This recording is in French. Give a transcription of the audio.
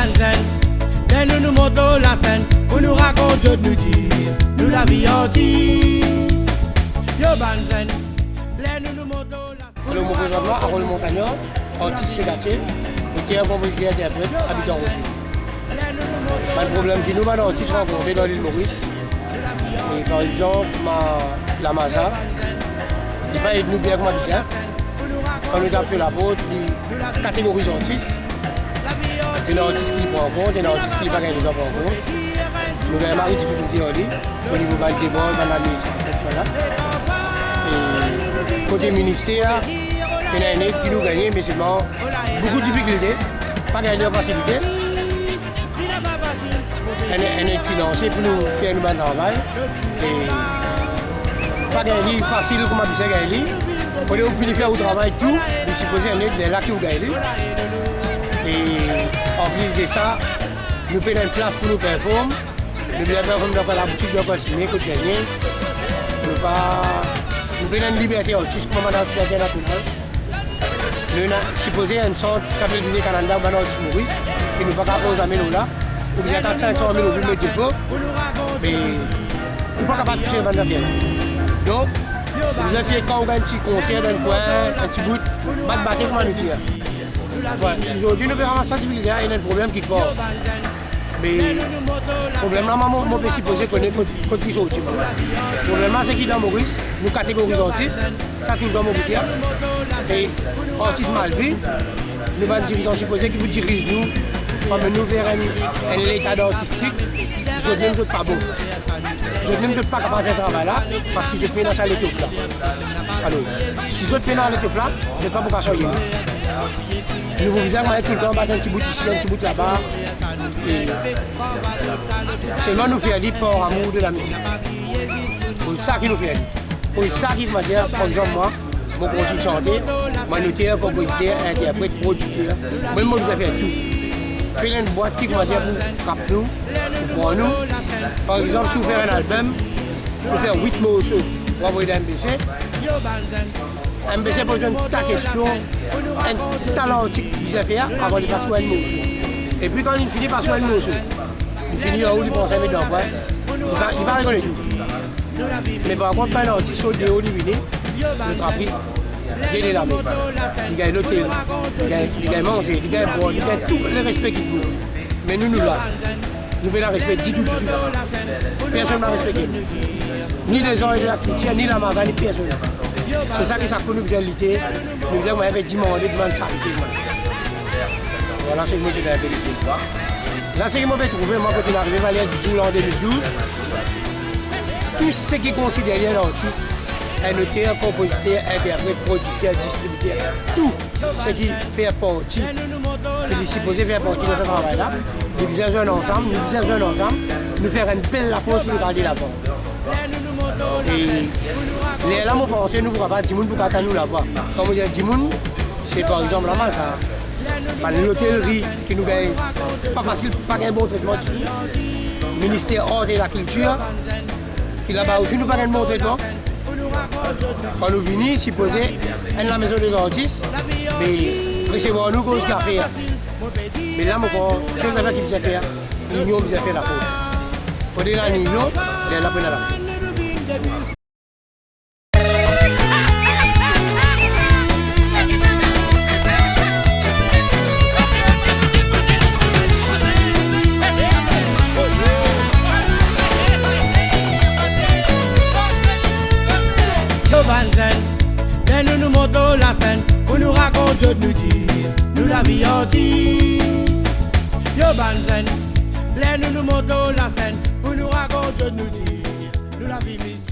Banzen, mais nous montons la scène pour nous raconter, nous dire, nous la vie artiste. Yo Banzen, nous montons la scène. Alors, mon présentement, à rôle Montagnard, artiste ségaté, et un compositeur interprète, habitant aussi. Le problème que nous avons artistes rencontrés dans l'île Maurice, et par exemple, la Maza, il va être nous bien comme Mauricien. On nous a fait la faute de catégorie artistes. C'est un artiste qui prend en compte, et un artiste qui ne prend pas en compte. Nous avons marre de difficulté au niveau de la débat, de l'administration. Et côté ministère, il y a une aide qui nous gagne, mais c'est beaucoup de difficultés, pas gagner en facilité. Elle est financée pour nous faire un travail. Et pas gagner facile comme on dit gagner. On doit finir faire le travail tout, de supposer un aide là qui vous gagne. Et en plus de ça, nous payons une place pour nous performer. Nous performons dans la boutique de continuer, de gagner. Nous payons une liberté artistique comme un artiste international. Nous avons supposé un centre qui a venu au Canada, un artiste Maurice, et nous ne pouvons pas poser à Mélo là. Ou bien 400 000 euros de dépôt, mais nous ne pouvons pas toucher le bien. Donc, nous avons fait quand on a un petit concert dans le coin, un petit bout, pas de bâtiment comment nous dire. Si aujourd'hui nous avons sensibilité, il y a un problème qui porte. Mais le problème là, on peut supposer qu'on est contre qui sorti. Le problème là, c'est qu'il dans Maurice, nous catégorisons artistes, ça tout dans Maurice. Et artistes mal vus, nous avons dirigeants supposés qui vous dirigent nous. Comme nous verrons un état artistique, je ne même pas bon. Je ne même pas capable de faire ce travail-là parce que je fais dans l'étoffe là. Alors, si je fais dans l'étoffe là, je ne vais pas pouvoir changer. Nous vous disons tout le temps, battre un petit bout ici, un petit bout là-bas. C'est moi nous faire dire pour amour de la musique. C'est ça qui nous fait dire. C'est ça qui m'a dit, par exemple, moi, mon continue de chanter, moi, notaire, compositeur, interprète, producteur. Moi, je vais faire tout. Faire une boîte qui va dire pour frapper nous, pour nous. Par exemple, si vous faites un album, vous faites 8 morceaux pour envoyer un MBC. MBC pose ta question, un talent qui vient faire avant de passer à un morceau. Et puis quand il finit par passer à un morceau, il finit en haut, il pense à mettre d'envoi, il va rigoler tout. Mais par contre, quand un artiste saute de haut, il vient, il travaille. Il gagne la main, il gagne l'hôtel, il gagne manger, il gagne boire, il gagne tout le respect qu'il faut. Mais nous là, nous voulons respect du tout. Personne n'a respecté. Ni les gens de la culture, ni la maza, ni personne. C'est ça qui ça nous besoin de lutter. Nous avons demander ça. Voilà ce que moi j'ai de la vérité. Là, ce que moi j'ai trouvé, moi quand il est arrivé à l'ère du jour en 2012, tout ce qui considère l'artiste, un auteur, compositeur, interprète, producteur, distributeur, tout ce qui fait partie, qui est supposé faire partie de ce travail-là, nous faisons un ensemble, nous faire une belle la force pour garder la porte. Et là, nous pensons, nous ne pouvons pas dire pour attendre nous la voir. Comme on dit, c'est par exemple la masse, l'hôtellerie qui nous gagne, pas facile, pas un bon traitement du ministère hors de la culture, qui là-bas aussi nous pas un bon traitement. Quand nous venons, supposé, à la maison des artistes, mais recevoir nous cause café. Mais là, c'est une affaire qui vient faire, l'union vient faire la pause. Il faut dire la l'union, et la peine à la main. Nous montons la scène pour nous raconter, nous dire, nous la vie artiste. Yo Banzen, nous montons la scène pour nous raconter, nous dire, nous la vie mystique.